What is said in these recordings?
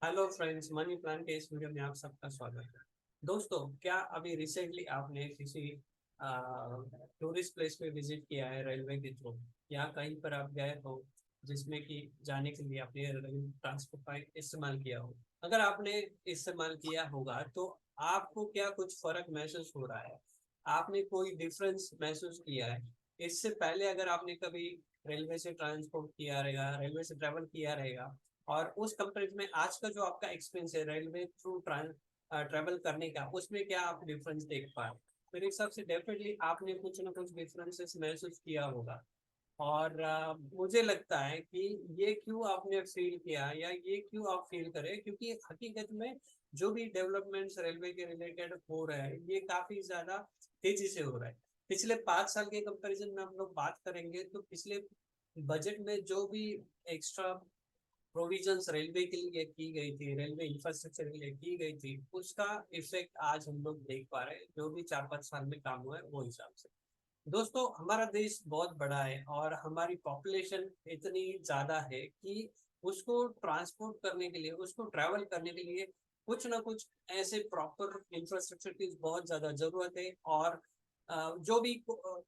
Hello friends, money plan के इस video में आप सबका स्वागत है। दोस्तों, क्या अभी रिसेंटली आपने किसी टूरिस्ट प्लेस पे विजिट किया है रेलवे के थ्रू, या कहीं पर आप गए हो जिसमें कि जाने के लिए आपने रेल ट्रांसपोर्ट का इस्तेमाल किया हो? अगर आपने इस्तेमाल किया होगा तो आपको क्या कुछ फर्क महसूस हो रहा है? आपने कोई डिफरेंस महसूस किया है? इससे पहले अगर आपने कभी रेलवे से ट्रांसपोर्ट किया रहेगा, रेलवे से ट्रेवल किया रहेगा, और उस कंपेरिजन में आज का जो आपका एक्सपीरियंस है रेलवे थ्रू ट्रैवल करने का, उसमें क्या आप डिफरेंस देख पाए? मेरे हिसाब से डेफिनेटली आपने कुछ ना कुछ डिफरेंसेस महसूस किया होगा। और मुझे लगता है कि ये क्यों आपने फील किया या ये क्यों आप फील करें, क्योंकि हकीकत में जो भी डेवलपमेंट्स रेलवे के रिलेटेड हो रहे हैं ये काफी ज्यादा तेजी से हो रहा है। पिछले 5 साल के कंपैरिजन में हम लोग बात करेंगे तो पिछले बजट में जो भी एक्स्ट्रा प्रोविजंस रेलवे के लिए की गई थी, रेलवे इंफ्रास्ट्रक्चर के लिए की गई थी, उसका इफेक्ट आज हम लोग देख पा रहे हैं। जो भी 4-5 साल में काम हुआ है वो हिसाब से। दोस्तों, हमारा देश बहुत बड़ा है और हमारी पॉपुलेशन इतनी ज्यादा है कि उसको ट्रांसपोर्ट करने के लिए, उसको ट्रैवल करने के लिए कुछ ना कुछ ऐसे प्रॉपर इंफ्रास्ट्रक्चर की बहुत ज्यादा जरूरत है। और जो भी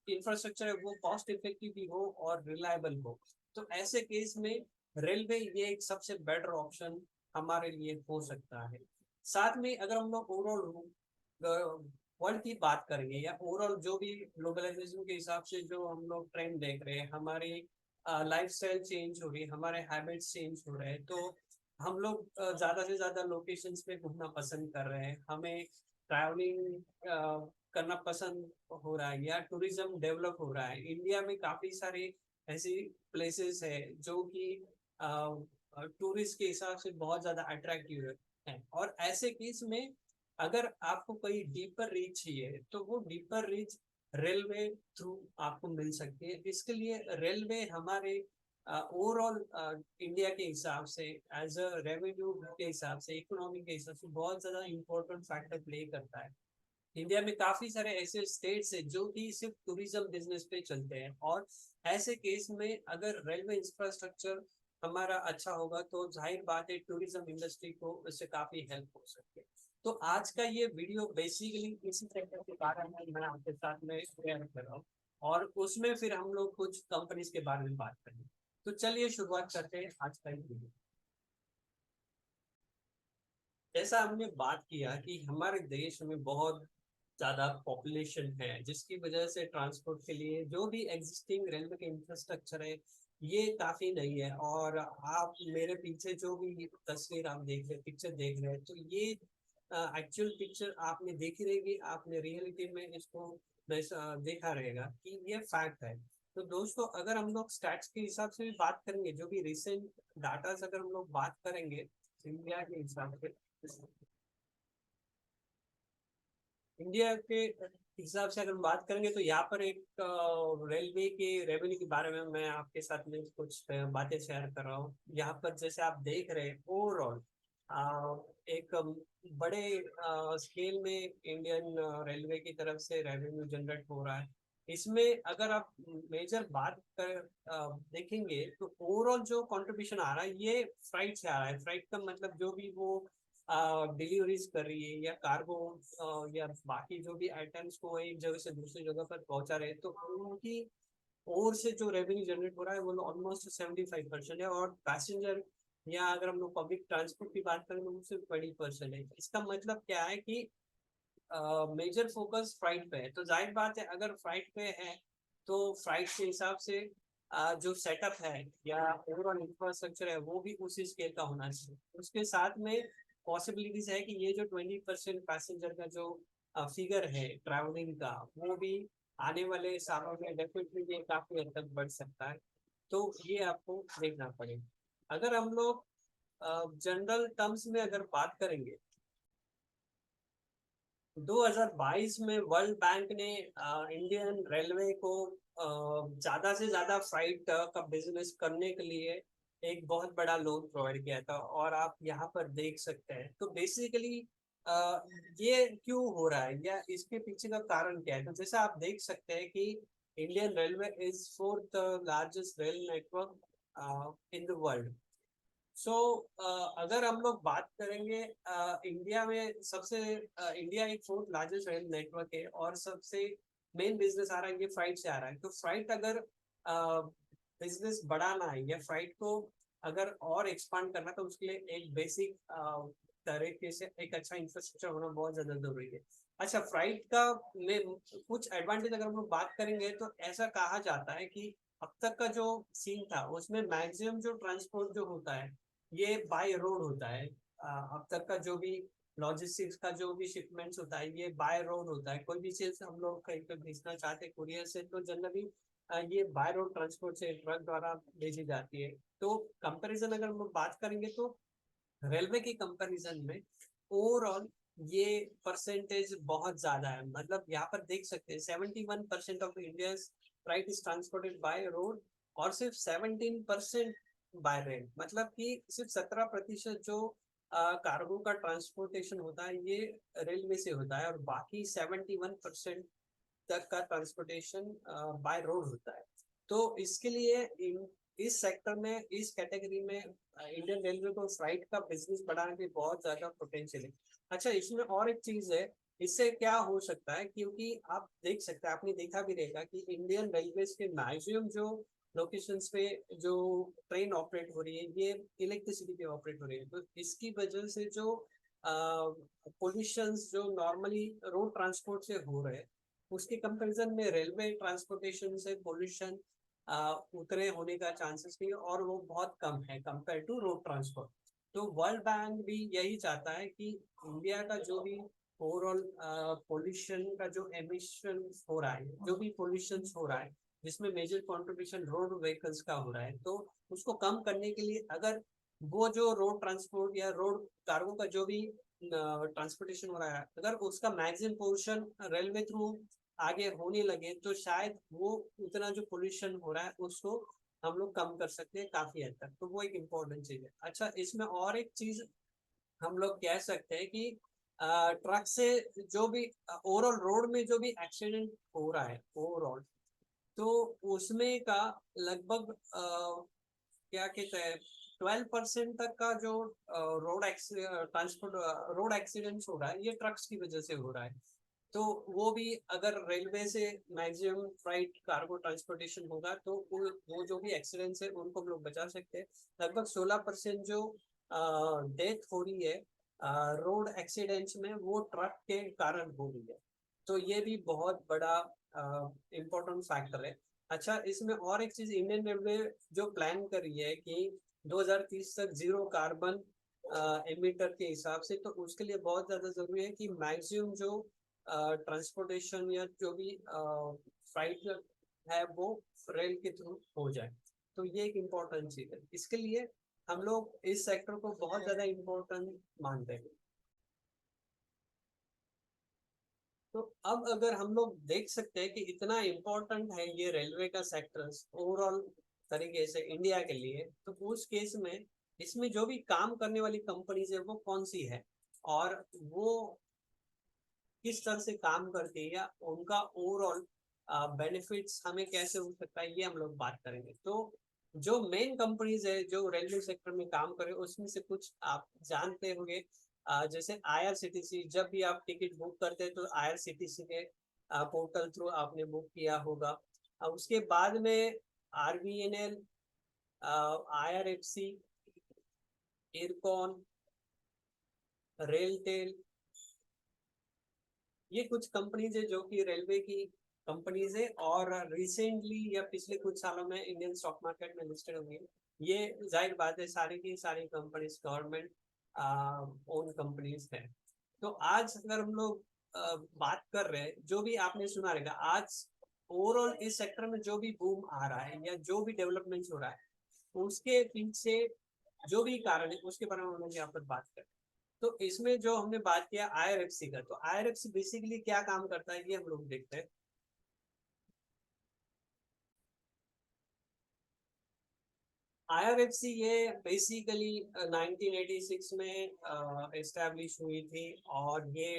इंफ्रास्ट्रक्चर है वो कॉस्ट इफेक्टिव भी हो और रिलायबल हो। तो ऐसे केस में रेलवे ये एक सबसे बेटर ऑप्शन हमारे लिए हो सकता है। साथ में अगर हम लोग ओवरऑल वर्ल्ड की बात करेंगे या ओवरऑल जो भी ग्लोबलाइजेशन के हिसाब से जो हम लोग ट्रेंड देख रहे हैं, हमारी लाइफ स्टाइल चेंज हो रही है, हमारे हैबिट्स चेंज हो रहे हैं, तो हम लोग ज़्यादा से ज़्यादा लोकेशंस पे घूमना पसंद कर रहे हैं। हमें ट्रैवलिंग करना पसंद हो रहा है या टूरिज्म डेवलप हो रहा है। इंडिया में काफ़ी सारे ऐसी प्लेसेस है जो कि टूरिस्ट के हिसाब से बहुत ज़्यादा अट्रैक्टिव है। और ऐसे केस में अगर आपको कोई डीपर रीच चाहिए तो वो डीपर रीच रेलवे थ्रू आपको मिल सकती है। इसके लिए रेलवे हमारे ओवरऑल इंडिया के हिसाब से, एज अ रेवेन्यू के हिसाब से, इकोनॉमी के हिसाब से बहुत ज़्यादा इंपॉर्टेंट फैक्टर प्ले करता है। इंडिया में काफी सारे ऐसे स्टेट्स हैं जो कि सिर्फ टूरिज्म बिजनेस पे चलते हैं, और ऐसे केस में अगर रेलवे इंफ्रास्ट्रक्चर हमारा अच्छा होगा तो जाहिर बात है टूरिज्म इंडस्ट्री को इससे काफी हेल्प हो सकती है। तो आज का ये वीडियो बेसिकली इसी सेक्टर के बारे में मैं आपके साथ में शेयर कर रहा हूँ, और उसमें फिर हम लोग कुछ कंपनीज के बारे में बात करेंगे। तो चलिए शुरुआत करते हैं आज का ये वीडियो। जैसा हमने बात किया कि हमारे देश में बहुत ज़्यादा पॉपुलेशन है, जिसकी वजह से ट्रांसपोर्ट के लिए जो भी एग्जिस्टिंग रेलवे के इंफ्रास्ट्रक्चर है ये काफ़ी नहीं है। और आप मेरे पीछे जो भी तस्वीर आप देख रहे, पिक्चर देख रहे हैं, तो ये एक्चुअल पिक्चर आपने देखी रहेगी, आपने रियलिटी में इसको देखा रहेगा कि ये फैक्ट है। तो दोस्तों, अगर हम लोग स्टैट्स के हिसाब से भी बात करेंगे, जो भी रिसेंट डाटा अगर हम लोग बात करेंगे इंडिया के हिसाब से, इंडिया के हिसाब से अगर हम बात करेंगे तो यहाँ पर एक रेलवे के रेवेन्यू के बारे में मैं आपके साथ में कुछ बातें शेयर कर रहा हूँ। यहाँ पर जैसे आप देख रहे हैं ओवरऑल एक बड़े स्केल में इंडियन रेलवे की तरफ से रेवेन्यू जनरेट हो रहा है। इसमें अगर आप मेजर बात कर देखेंगे तो ओवरऑल जो कंट्रीब्यूशन आ रहा है ये फ्राइट से आ रहा है। फ्राइट का मतलब जो भी वो डिलीवरीज कर रही है या कार्गो या बाकी जो भी आइटम्स को एक जगह से दूसरी जगह पर पहुंचा रहे हैं, तो उनकी ओर से जो रेवेन्यू जनरेट हो रहा है वो ऑलमोस्ट 75% है। और पैसेंजर या अगर हम लोग पब्लिक ट्रांसपोर्ट की बात करें तो वो सिर्फ 20% है। इसका मतलब क्या है कि मेजर फोकस फ्लाइट पे है। तो जाहिर बात है अगर फ्लाइट पे है तो फ्लाइट के हिसाब से जो सेटअप है या ओवरऑल इंफ्रास्ट्रक्चर है वो भी उसी स्केल का होना चाहिए। उसके साथ में पॉसिबिलिटीज है कि ये जो 20% पैसेंजर का जो फिगर है ट्रैवलिंग का, वो भी आने वाले सालों में डेफिनेटली ये काफी हद तक बढ़ सकता है। तो ये आपको देखना पड़ेगा। अगर हम लोग जनरल टर्म्स में अगर बात करेंगे, 2022 में वर्ल्ड बैंक ने इंडियन रेलवे को ज्यादा से ज्यादा फ्लाइट का बिजनेस करने के लिए एक बहुत बड़ा लोन प्रोवाइड किया था। और आप यहाँ पर देख सकते हैं तो बेसिकली ये क्यों हो रहा है या इसके पीछे का कारण क्या है। तो जैसा आप देख सकते हैं कि Indian railway is fourth largest rail network in the world. So अगर हम लोग बात करेंगे इंडिया में सबसे इंडिया एक फोर्थ लार्जेस्ट रेल नेटवर्क है और सबसे मेन बिजनेस आ रहा है ये फ्लाइट से आ रहा है। तो फ्लाइट अगर बिजनेस बढ़ाना है या फ्लाइट को अगर और एक्सपांड करना तो उसके लिए एक बेसिक तरीके से एक अच्छा इंफ्रास्ट्रक्चर होना बहुत ज्यादा जरूरी है। अच्छा, फ्लाइट का में कुछ एडवांटेज अगर हम लोग बात करेंगे तो ऐसा कहा जाता है कि अब तक का जो सीन था उसमें मैक्सिमम जो ट्रांसपोर्ट जो होता है ये बाय रोड होता है। अब तक का जो भी लॉजिस्टिक्स का जो भी शिपमेंट्स होता है ये बाय रोड होता है। कोई भी चीज हम लोग कहीं पे भेजना चाहते हैं कुरियर से तो जनरली ये बाय रोड ट्रांसपोर्ट से ट्रक द्वारा भेजी जाती है। तो कंपैरिजन अगर हम लोग बात करेंगे तो रेलवे की कंपैरिजन में ओवरऑल ये परसेंटेज बहुत ज्यादा है। मतलब यहाँ पर देख सकते हैं 71% of India flight is transported by road और सिर्फ 17% बाय रेल। मतलब कि सिर्फ 17% जो कार्गो का ट्रांसपोर्टेशन होता है ये रेलवे से होता है और बाकी 71% तक का ट्रांसपोर्टेशन बाय रोड होता है। तो इसके लिए इस सेक्टर में इस कैटेगरी में इंडियन रेलवे को फ्लाइट का बिजनेस बढ़ाने की बहुत ज्यादा पोटेंशियल है। अच्छा, इसमें और एक चीज है, इससे क्या हो सकता है क्योंकि आप देख सकते हैं आपने देखा भी रहेगा कि इंडियन रेलवे के मैक्सिमम जो लोकेशंस पे जो ट्रेन ऑपरेट हो रही है ये इलेक्ट्रिसिटी पे ऑपरेट हो रही है। तो इसकी वजह से जो पोल्यूशंस जो नॉर्मली रोड ट्रांसपोर्ट से हो रहे हैं उसके कंपैरिजन में रेलवे ट्रांसपोर्टेशन से पोल्यूशन उतरे होने का चांसेस भी और वो बहुत कम है कंपेयर टू रोड ट्रांसपोर्ट। तो वर्ल्ड बैंक भी यही चाहता है कि इंडिया का जो भी ओवरऑल पोल्यूशन का जो एमिशन हो रहा है जो भी पोल्यूशन हो रहा है जिसमें मेजर कंट्रीब्यूशन रोड व्हीकल्स का हो रहा है तो उसको कम करने के लिए अगर वो जो रोड ट्रांसपोर्ट या रोड कार्गो का जो भी ट्रांसपोर्टेशन हो रहा है अगर उसका मैक्सिमम पोर्शन रेलवे थ्रू आगे होने लगे तो शायद वो उतना जो पोल्यूशन हो रहा है उसको हम लोग कम कर सकते हैं काफी हद तक। तो वो एक इम्पोर्टेंट चीज है। अच्छा, इसमें और एक चीज हम लोग कह सकते हैं कि ट्रक से जो भी ओवरऑल रोड में जो भी एक्सीडेंट हो रहा है ओवरऑल तो उसमें का लगभग क्या कहते हैं 12% तक का जो रोड ट्रांसपोर्ट रोड एक्सीडेंट्स हो रहा है ये ट्रक्स की वजह से हो रहा है। तो वो भी अगर रेलवे से मैक्सिमम फ्लाइट कार्गो ट्रांसपोर्टेशन होगा तो वो जो भी एक्सीडेंट्स है उनको हम लोग बचा सकते हैं। लगभग 16% जो डेथ हो रही है रोड एक्सीडेंट्स में वो ट्रक के कारण हो रही है। तो ये भी बहुत बड़ा इम्पोर्टेंट फैक्टर है। अच्छा, इसमें और एक चीज इंडियन रेलवे जो प्लान कर रही है कि 2030 तक जीरो कार्बन एमिटर के हिसाब से तो उसके लिए बहुत ज्यादा जरूरी है कि मैक्सिमम जो ट्रांसपोर्टेशन या जो भी फ्लाइट है वो रेल के थ्रू हो जाए। तो ये एक इम्पोर्टेंट चीज है। इसके लिए हम लोग इस सेक्टर को बहुत ज्यादा इम्पोर्टेंट मानते हैं। तो अब अगर हम लोग देख सकते हैं कि इतना इम्पोर्टेंट है ये रेलवे का सेक्टर ओवरऑल तरीके से इंडिया के लिए तो उस केस में इसमें जो भी काम करने वाली कंपनीज है वो कौन सी है और वो किस तरह से काम करती है या उनका ओवरऑल बेनिफिट्स हमें कैसे हो सकता है ये हम लोग बात करेंगे। तो जो मेन कंपनीज है जो रेलवे सेक्टर में काम करे उसमें से कुछ आप जानते होंगे। जैसे आईआरसीटीसी, जब भी आप टिकट बुक करते हैं तो आईआरसीटीसी के पोर्टल थ्रू आपने बुक किया होगा। उसके बाद में आरबीएनएल, आईआरएफसी, इरकॉन, रेलटेल, ये कुछ कंपनीज है जो कि रेलवे की कंपनीज है और रिसेंटली या पिछले कुछ सालों में इंडियन स्टॉक मार्केट में लिस्टेड हुई है। ये जाहिर बात है सारी की सारी कंपनीज गवर्नमेंट ओन कंपनीज है। तो आज अगर हम लोग बात कर रहे हैं जो भी आपने सुना रहेगा आज ओवरऑल इस सेक्टर में जो भी बूम आ रहा है या जो भी डेवलपमेंट हो रहा है उसके पीछे जो भी कारण है उसके बारे में हम लोग यहाँ पर बात करें। तो इसमें जो हमने बात किया आईआरएफसी का तो आईआरएफसी बेसिकली क्या काम करता है ये हम लोग देखते हैं। आईआरएफसी ये बेसिकली 1986 में एस्टेब्लिश हुई थी और ये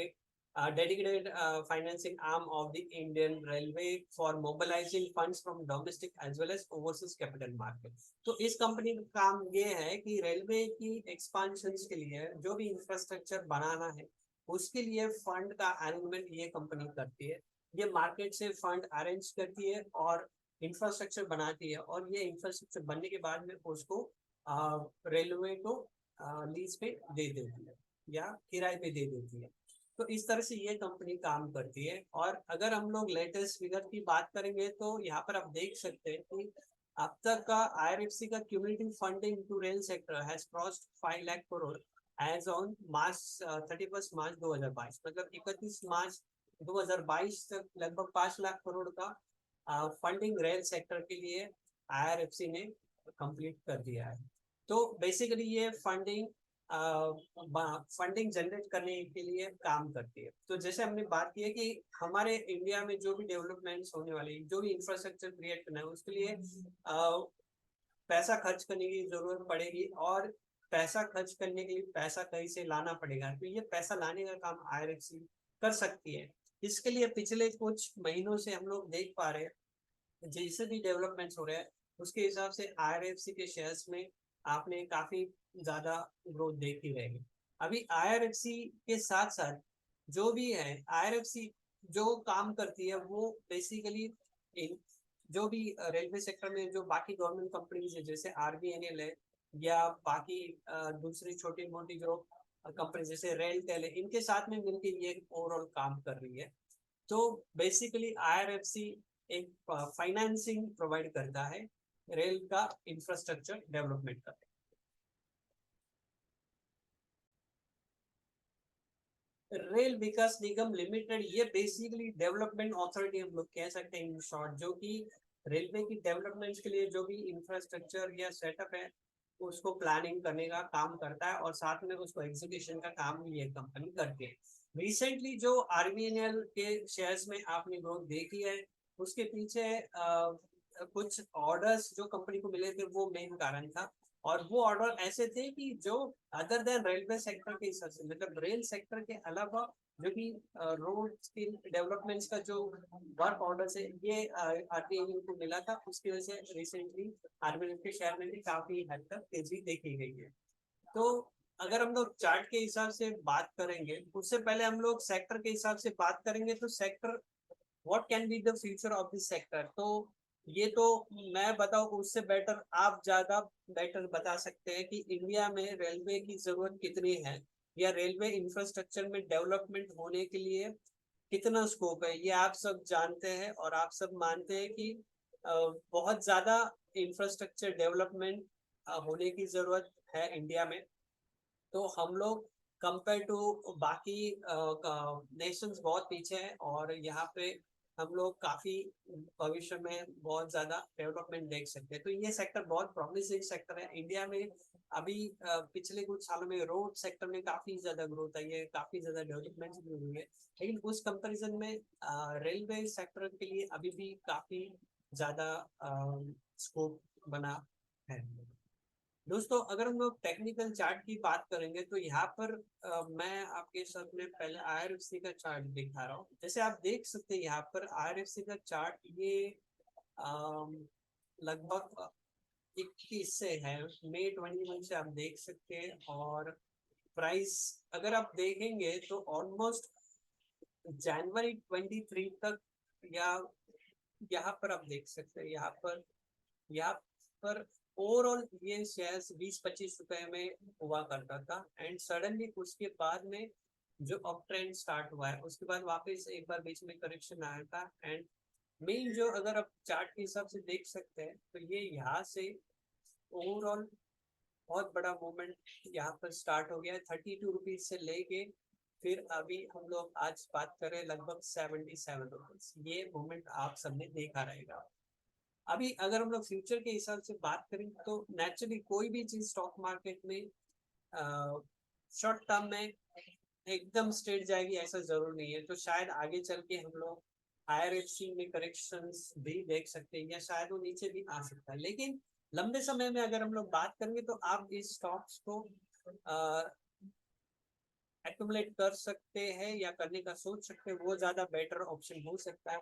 dedicated financing arm of the Indian Railway for mobilizing funds from domestic as well as overseas capital market. तो इस कंपनी का काम ये है कि रेलवे की एक्सपांशन के लिए जो भी इंफ्रास्ट्रक्चर बनाना है उसके लिए फंड का अरेंजमेंट ये कंपनी करती है। ये मार्केट से फंड अरेंज करती है और इंफ्रास्ट्रक्चर बनाती है, और ये इंफ्रास्ट्रक्चर बनने के बाद में उसको रेलवे को लीज पे दे देती है या किराए पे दे देती है। तो इस तरह से ये कंपनी काम करती है। और अगर हम लोग लेटेस्ट फिगर की बात करेंगे तो यहाँ पर आप देख सकते हैं कि अब तक का आईआरएफसी का cumulative funding to rail sector has crossed 5 lakh crore as on March 31 March 2022। मतलब 31 मार्च 2022 तक लगभग 5 लाख करोड़ का फंडिंग रेल सेक्टर के लिए आईआरएफसी ने कंप्लीट कर दिया है। तो बेसिकली ये फंडिंग जनरेट करने के लिए काम करती है। तो जैसे हमने बात की है कि हमारे इंडिया में जो भी डेवलपमेंट्स होने वाले, जो भी इंफ्रास्ट्रक्चर क्रिएट करना है उसके लिए पैसा खर्च करने की जरूरत पड़ेगी, और पैसा खर्च करने के लिए पैसा कहीं से लाना पड़ेगा। तो ये पैसा लाने का काम आईआरएफसी कर सकती है। इसके लिए पिछले कुछ महीनों से हम लोग देख पा रहे हैं जैसे भी डेवलपमेंट्स हो रहे हैं उसके हिसाब से आईआरएफसी के शेयर्स में आपने काफी ज्यादा ग्रोथ देखी रहेगी। अभी आईआरएफसी के साथ साथ जो भी है, आईआरएफसी जो काम करती है वो बेसिकली जो भी रेलवे सेक्टर में जो बाकी गवर्नमेंट कंपनीज है जैसे आरबीएनएल है या बाकी दूसरी छोटी मोटी जो कंपनी जैसे रेल टेल है, इनके साथ में मिलकर ये ओवरऑल काम कर रही है। तो बेसिकली आईआरएफसी एक फाइनेंसिंग प्रोवाइड करता है रेल का इंफ्रास्ट्रक्चर डेवलपमेंट का। रेल विकास निगम लिमिटेड ये बेसिकली डेवलपमेंट अथॉरिटी हम लोग कह सकते हैं इन शॉर्ट, जो कि रेलवे की डेवलपमेंट के लिए जो भी इंफ्रास्ट्रक्चर या सेटअप है उसको प्लानिंग करने का काम करता है, और साथ में उसको एग्जीक्यूशन का काम भी ये कंपनी करती है। रिसेंटली जो आरबीएनएल के शेयर्स में आपने ग्रोथ देखी है उसके पीछे कुछ ऑर्डर्स जो कंपनी को मिले थे वो मेन कारण था। और वो ऑर्डर ऐसे थे कि जो अदर देन रेलवे सेक्टर के हिसाब से, मतलब रेल सेक्टर के अलावा जो भी रोड की डेवलपमेंट्स का जो वर्क ऑर्डर है ये आरबीएनएल को मिला था। उसकी वजह से रिसेंटली आरबीएनएल के शेयर में भी काफी हद तक तेजी देखी गई है। तो अगर हम लोग चार्ट के हिसाब से बात करेंगे, उससे पहले हम लोग सेक्टर के हिसाब से बात करेंगे। तो sector, what can be the future of this sector, तो ये तो मैं बताऊं उससे बेटर आप ज्यादा बेटर बता सकते हैं कि इंडिया में रेलवे की जरूरत कितनी है या रेलवे इंफ्रास्ट्रक्चर में डेवलपमेंट होने के लिए कितना स्कोप है। ये आप सब जानते हैं और आप सब मानते हैं कि बहुत ज्यादा इंफ्रास्ट्रक्चर डेवलपमेंट होने की जरूरत है इंडिया में। तो हम लोग कंपेयर टू बाकी नेशंस बहुत पीछे हैं, और यहाँ पे हम लोग काफी भविष्य में बहुत ज्यादा डेवलपमेंट देख सकते हैं। तो ये सेक्टर बहुत प्रॉमिसिंग सेक्टर है इंडिया में। अभी पिछले कुछ सालों में रोड सेक्टर में काफी ज्यादा ग्रोथ आई है, काफी ज्यादा डेवलपमेंट भी हुई है, लेकिन उस कंपैरिजन में रेलवे सेक्टर के लिए अभी भी काफी ज्यादा स्कोप बना है। दोस्तों अगर हम लोग टेक्निकल चार्ट की बात करेंगे तो यहाँ पर मैं आपके सामने पहले आईआरएफसी का चार्ट दिखा रहा हूँ। जैसे आप देख सकते हैं यहाँ पर आईआरएफसी का चार्ट ये लगभग 21 से है, मई 21 से आप देख सकते हैं। और प्राइस अगर आप देखेंगे तो ऑलमोस्ट जनवरी 23 तक, या यहाँ पर आप देख सकते हैं यहाँ पर ओवरऑल ये शेयर्स 20-25 रुपए में हुआ करता था, एंड सडनली उसके बाद में जो अप ट्रेंड स्टार्ट हुआ है उसके बाद वापस एक बार बीच में करेक्शन आया था। एंड मेन जो अगर आप चार्ट के हिसाब से देख सकते हैं तो ये यहाँ से ओवरऑल बहुत बड़ा मूवमेंट यहाँ पर स्टार्ट हो गया है 32 रुपीज से लेके फिर अभी हम लोग आज बात करें लगभग 77 रुपीज। ये मूवमेंट आप सबने देखा रहेगा। अभी अगर हम लोग फ्यूचर के हिसाब से बात करें तो नेचुरली कोई भी चीज स्टॉक मार्केट में शॉर्ट टर्म में एकदम स्ट्रेट जाएगी ऐसा जरूर नहीं है। तो शायद आगे चल के हम लोग आईआरएफसी में करेक्शंस भी देख सकते हैं, या शायद वो नीचे भी आ सकता है। लेकिन लंबे समय में अगर हम लोग बात करेंगे तो आप इस स्टॉक्स को एक्यूमुलेट कर सकते हैं या करने का सोच सकते हैं, वो ज़्यादा बेटर ऑप्शन हो सकता है।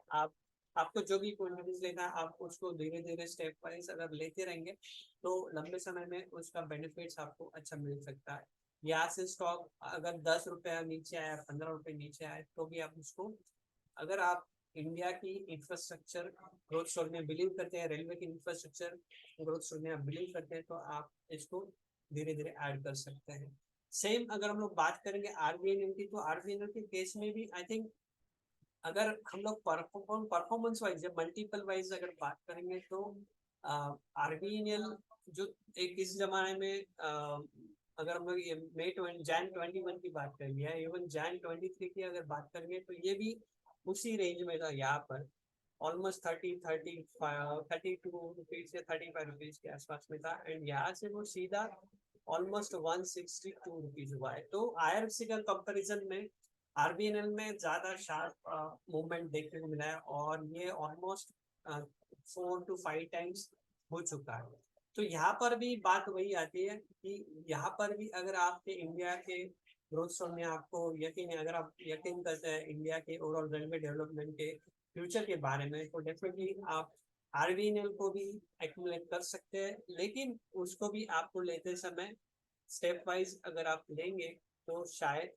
आपको जो भी क्वांटिटीज लेना है, आप उसको धीरे धीरे स्टेप वाइज अगर लेते रहेंगे तो लंबे समय में उसका बेनिफिट्स आपको अच्छा मिल सकता है। यहाँ से स्टॉक अगर 10 रुपया नीचे आया, 15 रुपये नीचे आए, तो भी आप उसको, अगर आप इंडिया की इंफ्रास्ट्रक्चर ग्रोथ स्टोरी में बिलीव करते हैं, रेलवे की इंफ्रास्ट्रक्चर ग्रोथ स्टोरी में आप बिलीव करते हैं, तो आप इसको धीरे धीरे ऐड कर सकते हैं। सेम अगर हम लोग बात करेंगे आरबीएनएल की, तो आरबीएनएल के केस में भी आई थिंक अगर हम लोग परफॉर्मेंस वाइज या मल्टीपल वाइज अगर बात करेंगे, तो आरबीएनएल जो एक इस जमाने में अगर हम लोग मई जैन 21 की बात करेंगे या इवन जैन 23 की अगर बात करेंगे, तो ये भी उसी रेंज में था। यहाँ पर ऑलमोस्ट 32 रुपीज या 35 रुपीज के आसपास में था, एंड यहाँ से वो सीधा ऑलमोस्ट 162 रुपीज हुआ है। तो आईआरएफसी का कंपैरिजन में आरबीएनएल में ज्यादा शार्प मूवमेंट देखने को मिला है, और ये ऑलमोस्ट 4 to 5 टाइम्स हो चुका है। तो यहाँ पर भी बात वही आती है कि यहाँ पर भी अगर आपके इंडिया के ग्रोथ स्टोरी में आपको यकीन है, अगर आप यकीन करते हैं इंडिया के ओवरऑल रेलवे डेवलपमेंट के फ्यूचर के बारे में, तो डेफिनेटली आप आरबीएनएल को भी एक्यूमुलेट कर सकते हैं। लेकिन उसको भी आपको लेते समय स्टेप वाइज अगर आप लेंगे, तो शायद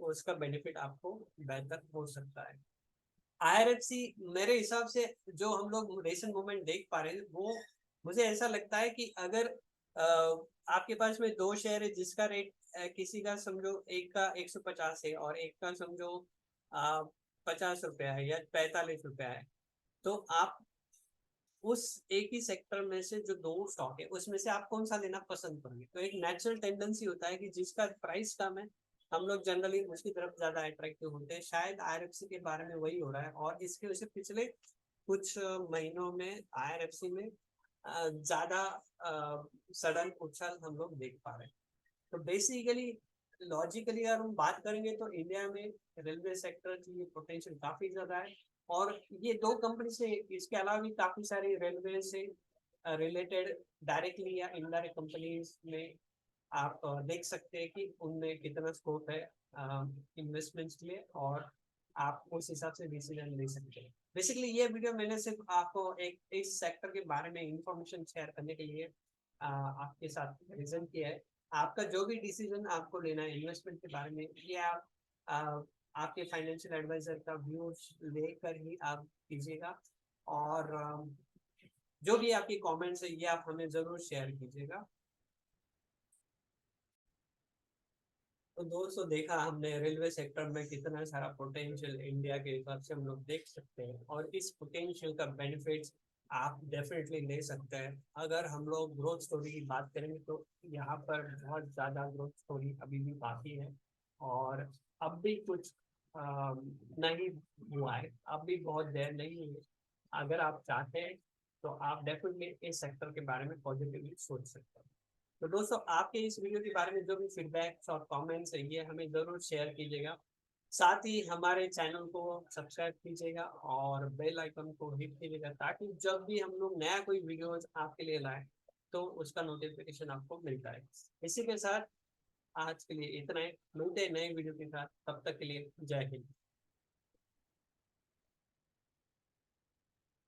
उसका बेनिफिट आपको बेहतर हो सकता है। आईआरएफसी मेरे हिसाब से जो हम लोग रेसेंट मूवमेंट देख पा रहे हैं, वो मुझे ऐसा लगता है कि अगर आपके पास में दो शेयर है जिसका रेट किसी का समझो एक का 150 है और एक का समझो 50 रुपया है या 45 रुपया है, तो आप उस एक ही सेक्टर में से जो दो स्टॉक है उसमें से आप कौन सा लेना पसंद करेंगे। तो एक नेचुरल टेंडेंसी होता है कि जिसका प्राइस कम है, हम लोग जनरली उसकी तरफ ज्यादा अट्रैक्टिव होते हैं। शायद आईआरएफसी के बारे में वही हो रहा है, और इसके वजह से पिछले कुछ महीनों में आईआरएफसी में ज्यादा सडन उछाल हम लोग देख पा रहे हैं। तो बेसिकली लॉजिकली अगर हम बात करेंगे, तो इंडिया में रेलवे सेक्टर की पोटेंशियल काफी ज्यादा है, और ये दो कंपनी से इसके अलावा भी काफी सारी रेलवे से रिलेटेड डायरेक्टली या इनडायरेक्ट कंपनीज में आप देख सकते हैं कि उनमें कितना स्कोप है इन्वेस्टमेंट्स के लिए, और आप उस हिसाब से डिसीजन ले सकते हैं। बेसिकली ये वीडियो मैंने सिर्फ आपको एक इस सेक्टर के बारे में इंफॉर्मेशन शेयर करने के लिए आपके साथ प्रेजेंट किया है। आपका जो भी डिसीजन आपको लेना है इन्वेस्टमेंट के बारे में, ये आप आपके फाइनेंशियल एडवाइजर का व्यूज लेकर ही आप कीजिएगा, और जो भी आपकी कमेंट्स है ये आप हमें जरूर शेयर कीजिएगा। तो दोस्तों देखा हमने रेलवे सेक्टर में कितना सारा पोटेंशियल इंडिया के हिसाब से हम लोग देख सकते हैं, और इस पोटेंशियल का बेनिफिट्स आप डेफिनेटली ले सकते हैं। अगर हम लोग ग्रोथ स्टोरी की बात करेंगे, तो यहाँ पर बहुत ज़्यादा ग्रोथ स्टोरी अभी भी बाकी है, और अब भी कुछ नहीं हुआ है, अब भी बहुत देर नहीं हुई है। अगर आप चाहते हैं तो आप डेफिनेटली इस सेक्टर के बारे में पॉजिटिवली सोच सकते हैं। तो दोस्तों आपके इस वीडियो के बारे में जो भी फीडबैक्स और कमेंट्स है, ये हमें ज़रूर शेयर कीजिएगा। साथ ही हमारे चैनल को सब्सक्राइब कीजिएगा और बेल आइकन को हिट कीजिएगा, ताकि जब भी हम लोग नया कोई वीडियोज आपके लिए लाए, तो उसका नोटिफिकेशन आपको मिलता है। इसी के साथ आज के लिए इतना ही, मिलते हैं नए वीडियो के साथ, तब तक के लिए जय हिंद।